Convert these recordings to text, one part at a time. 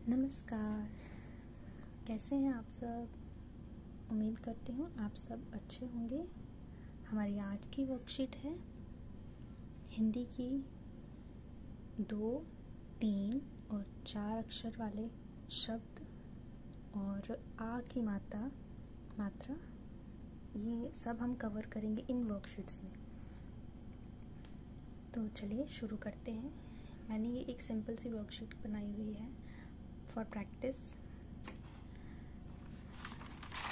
नमस्कार। कैसे हैं आप सब? उम्मीद करती हूँ आप सब अच्छे होंगे। हमारी आज की वर्कशीट है हिंदी की 2, 3 और 4 अक्षर वाले शब्द और आ की मात्रा ये सब हम कवर करेंगे इन वर्कशीट्स में। तो चलिए शुरू करते हैं। मैंने ये एक सिंपल सी वर्कशीट बनाई हुई है फॉर प्रैक्टिस।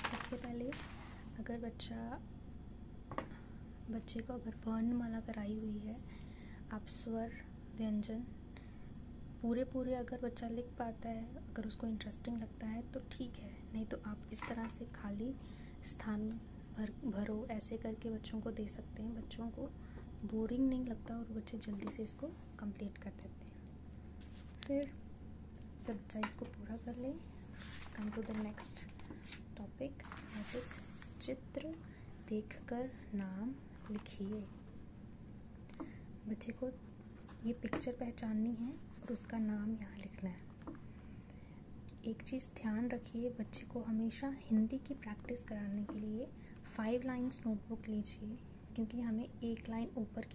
सबसे पहले अगर बच्चे को अगर वर्णमाला कराई हुई है, आप स्वर व्यंजन पूरे अगर बच्चा लिख पाता है, अगर उसको इंटरेस्टिंग लगता है तो ठीक है, नहीं तो आप इस तरह से खाली स्थान भरो ऐसे करके बच्चों को दे सकते हैं। बच्चों को बोरिंग नहीं लगता और बच्चे जल्दी से इसको कंप्लीट कर देते हैं। फिर जब बच्चा इसको पूरा कर ले, come to the next topic, that is चित्र देखकर नाम लिखिए। बच्चे को ये पिक्चर पहचाननी है और उसका नाम यहाँ लिखना है। एक चीज़ ध्यान रखिए, बच्चे को हमेशा हिंदी की प्रैक्टिस कराने के लिए 5 लाइन्स नोटबुक लीजिए, क्योंकि हमें एक लाइन ऊपर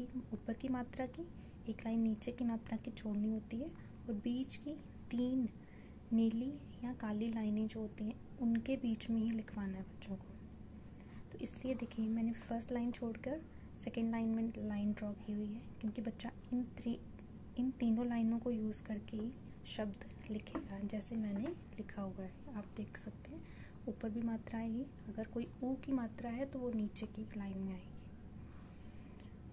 की मात्रा की, एक लाइन नीचे की मात्रा की छोड़नी होती है और बीच की 3 नीली या काली लाइनें जो होती हैं उनके बीच में ही लिखवाना है बच्चों को। तो इसलिए देखिए, मैंने फर्स्ट लाइन छोड़कर सेकेंड लाइन में लाइन ड्रॉ की हुई है, क्योंकि बच्चा इन तीनों लाइनों को यूज़ करके ही शब्द लिखेगा। जैसे मैंने लिखा हुआ है, आप देख सकते हैं ऊपर भी मात्रा आएगी, अगर कोई ऊ की मात्रा है तो वो नीचे की लाइन में आएगी।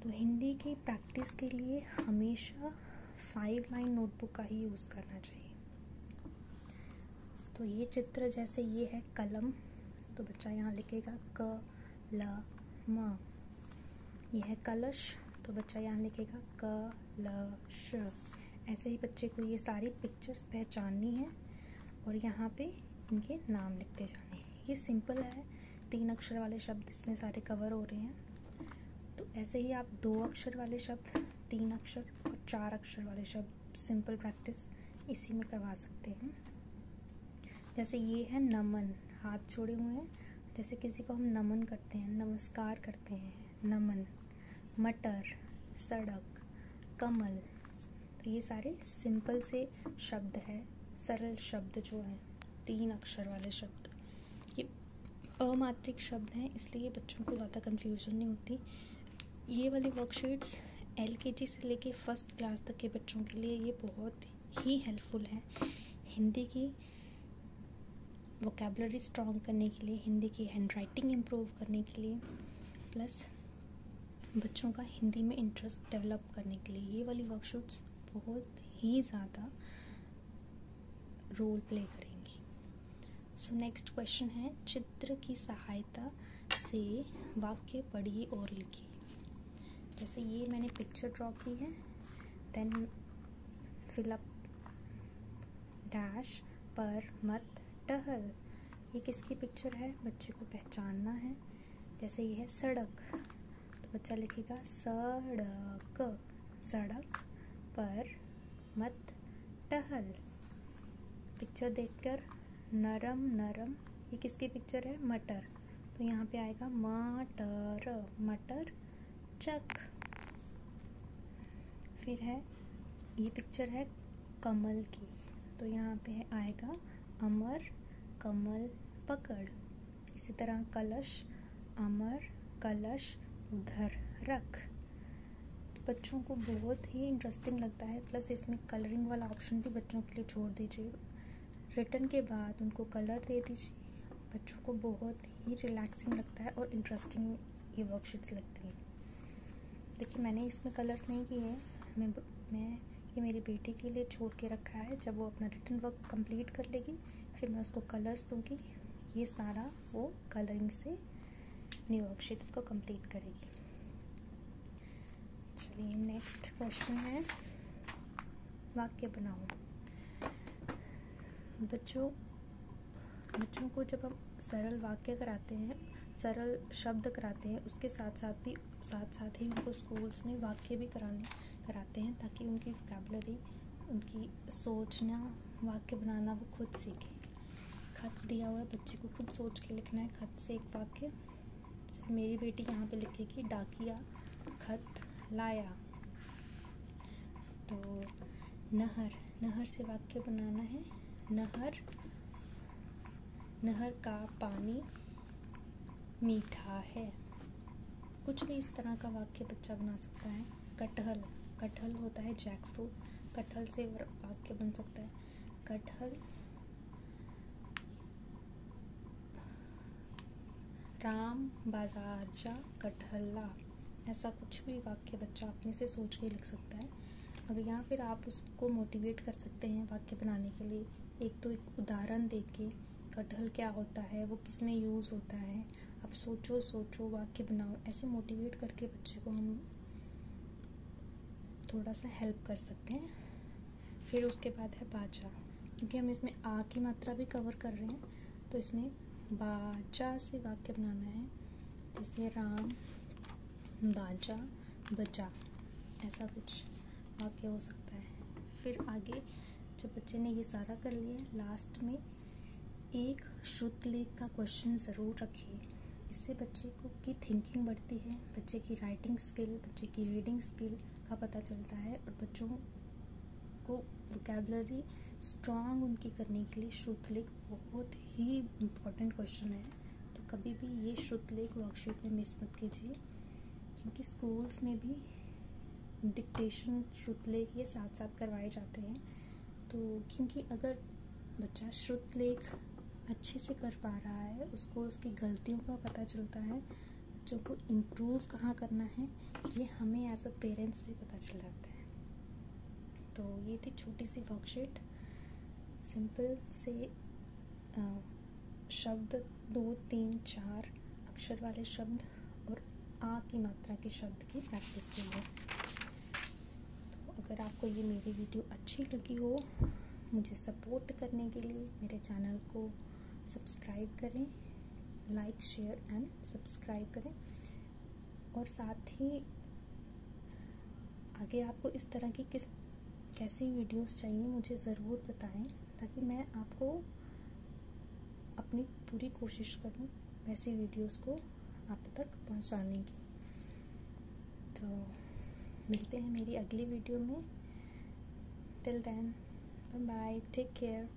तो हिंदी की प्रैक्टिस के लिए हमेशा 5 लाइन नोटबुक का ही यूज़ करना चाहिए। तो ये चित्र, जैसे ये है कलम, तो बच्चा यहाँ लिखेगा क ल म। ये है कलश, तो बच्चा यहाँ लिखेगा क ल श। ऐसे ही बच्चे को ये सारी पिक्चर्स पहचाननी है और यहाँ पे इनके नाम लिखते जाने हैं। ये सिंपल है, 3 अक्षर वाले शब्द इसमें सारे कवर हो रहे हैं। तो ऐसे ही आप 2 अक्षर वाले शब्द, 3 अक्षर और 4 अक्षर वाले शब्द सिंपल प्रैक्टिस इसी में करवा सकते हैं। जैसे ये है नमन, हाथ जोड़े हुए हैं, जैसे किसी को हम नमन करते हैं, नमस्कार करते हैं, नमन। मटर, सड़क, कमल, तो ये सारे सिंपल से शब्द है, सरल शब्द जो हैं, 3 अक्षर वाले शब्द। ये अमात्रिक शब्द हैं, इसलिए बच्चों को ज़्यादा कन्फ्यूजन नहीं होती। ये वाली वर्कशीट्स LKG से लेके फर्स्ट क्लास तक के बच्चों के लिए ये बहुत ही हेल्पफुल है। हिंदी की वोकैबुलरी स्ट्रॉन्ग करने के लिए, हिंदी की हैंडराइटिंग इम्प्रूव करने के लिए, प्लस बच्चों का हिंदी में इंटरेस्ट डेवलप करने के लिए ये वाली वर्कशीट्स बहुत ही ज़्यादा रोल प्ले करेंगी। सो नेक्स्ट क्वेश्चन है, चित्र की सहायता से वाक्य पढ़िए और लिखिए। जैसे ये मैंने पिक्चर ड्रॉ की है, देन फिल अप डैश पर मत टहल। ये किसकी पिक्चर है, बच्चे को पहचानना है। जैसे ये है सड़क, तो बच्चा लिखेगा सड़क, सड़क पर मत टहल। पिक्चर देखकर नरम नरम, ये किसकी पिक्चर है, मटर, तो यहाँ पे आएगा मटर, मटर चक। फिर है ये पिक्चर है कमल की, तो यहाँ पे आएगा अमर कमल पकड़। इसी तरह कलश, अमर कलश उधर रख। तो बच्चों को बहुत ही इंटरेस्टिंग लगता है, प्लस इसमें कलरिंग वाला ऑप्शन भी बच्चों के लिए छोड़ दीजिए। रिटन के बाद उनको कलर दे दीजिए, बच्चों को बहुत ही रिलैक्सिंग लगता है और इंटरेस्टिंग ये वर्कशीट्स लगती हैं। देखिए, मैंने इसमें कलर्स नहीं किए हैं, मैं ये मेरी बेटी के लिए छोड़ के रखा है। जब वो अपना रिटन वर्क कंप्लीट कर लेगी फिर मैं उसको कलर्स दूंगी, ये सारा वो कलरिंग से अपनी वर्कशीट्स को कंप्लीट करेगी। चलिए नेक्स्ट क्वेश्चन है, वाक्य बनाओ। बच्चों को जब हम सरल वाक्य कराते हैं, सरल शब्द कराते हैं, उसके साथ साथ ही उनको स्कूल्स में वाक्य भी कराते हैं, ताकि उनकी वोकैबुलरी, उनकी सोचना, वाक्य बनाना वो खुद सीखे। खत दिया हुआ है, बच्चे को खुद सोच के लिखना है खत से एक वाक्य। जैसे मेरी बेटी यहाँ पे लिखेगी डाकिया खत लाया। तो नहर, नहर से वाक्य बनाना है, नहर, नहर का पानी मीठा है। कुछ भी इस तरह का वाक्य बच्चा बना सकता है। कटहल, कटहल होता है जैक फ्रूट, कटहल से वाक्य बन सकता है कटहल राम बाजार जा कटहल ला। ऐसा कुछ भी वाक्य बच्चा अपने से सोच के लिख सकता है। अगर या फिर आप उसको मोटिवेट कर सकते हैं वाक्य बनाने के लिए। एक तो एक उदाहरण दे के कटहल क्या होता है, वो किस में यूज़ होता है, आप सोचो सोचो वाक्य बनाओ, ऐसे मोटिवेट करके बच्चे को हम थोड़ा सा हेल्प कर सकते हैं। फिर उसके बाद है बाजा, क्योंकि हम इसमें आ की मात्रा भी कवर कर रहे हैं, तो इसमें बाजा से वाक्य बनाना है। जैसे राम बाजा बजा, ऐसा कुछ वाक्य हो सकता है। फिर आगे जब बच्चे ने ये सारा कर लिया, लास्ट में एक श्रुत लेख का क्वेश्चन ज़रूर रखिए। इससे बच्चे को की थिंकिंग बढ़ती है, बच्चे की राइटिंग स्किल, बच्चे की रीडिंग स्किल का पता चलता है, और बच्चों को वोकैबुलरी स्ट्रॉन्ग उनकी करने के लिए श्रुत लेख बहुत ही इम्पॉर्टेंट क्वेश्चन है। तो कभी भी ये श्रुत लेख वर्कशीट में मिस मत कीजिए, क्योंकि स्कूल्स में भी डिक्टेशन श्रुत लेख ये साथ साथ करवाए जाते हैं। तो क्योंकि अगर बच्चा श्रुत लेख अच्छे से कर पा रहा है, उसको उसकी गलतियों का पता चलता है, बच्चों को इम्प्रूव कहाँ करना है ये हमें एज अ पेरेंट्स भी पता चल जाता है। तो ये थी छोटी सी वर्कशीट, सिंपल से शब्द 2, 3, 4 अक्षर वाले शब्द और आ की मात्रा के शब्द की प्रैक्टिस के लिए। तो अगर आपको ये मेरी वीडियो अच्छी लगी हो, मुझे सपोर्ट करने के लिए मेरे चैनल को सब्सक्राइब करें, लाइक शेयर एंड सब्सक्राइब करें, और साथ ही आगे आपको इस तरह की कैसी वीडियोस चाहिए मुझे ज़रूर बताएं, ताकि मैं आपको अपनी पूरी कोशिश करूं वैसी वीडियोस को आप तक पहुंचाने की। तो मिलते हैं मेरी अगली वीडियो में। Till then bye bye, take care.